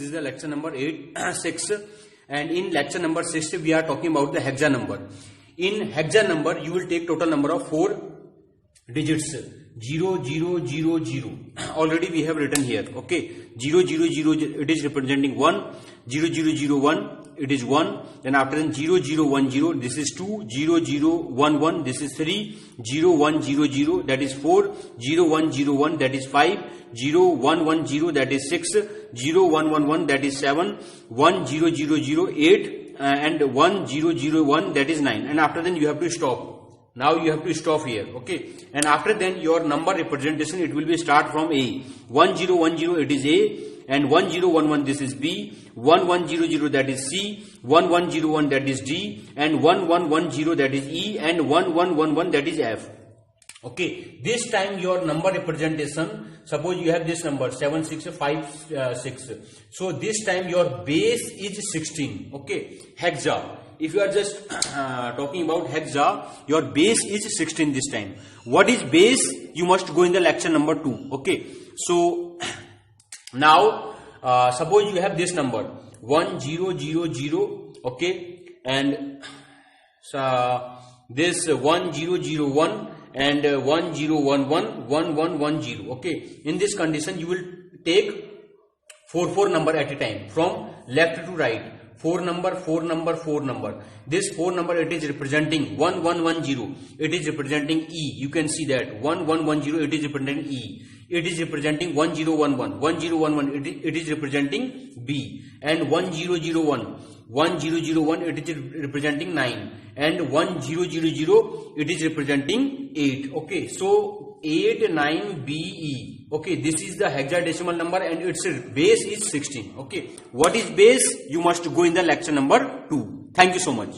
This is the lecture number 6, and in lecture number 6 we are talking about the hexa number. In hexa number you will take total number of 4 digits. 0 0 0 0 already we have written here. Okay, 0 0 0 it is representing 1, 0 0 0 1 it is 1, then after then 0 0 1 0 this is 2, 0 0 1 1 this is 3, 0 1 0 0 that is 4, 0 1 0 1 that is 5, 0 1 1 0 that is 6, 0 1 1 1 that is 7, 1 0 0 0 8 and 1 0 0 1 that is 9, and after then you have to stop. Now you have to stop here. Okay, and after then your number representation it will be start from A. 1010 it is A, and 1011 this is B, 1100 that is C, 1101 that is D, and 1110 that is E, and 1111 that is F. Okay, this time your number representation, suppose you have this number 7656, so this time your base is 16. Okay, hexa. If you are just talking about hexa, your base is 16 this time. What is base? You must go in the lecture number 2. Okay, so now suppose you have this number 1000. Okay, and this 1001 and 1011 1110. Okay, in this condition you will take 4 number at a time from left to right. 4 number, 4 number, 4 number. This 4 number it is representing 1110. It is representing E. You can see that 1110 it is representing E. It is representing 1011. 1011 it is representing B. And 1001. 1001 it is representing 9. And 1000 it is representing 8. Okay, so 8 9 B E. Okay, this is the hexadecimal number and its base is 16. Okay, what is base? You must go in the lecture number 2. Thank you so much.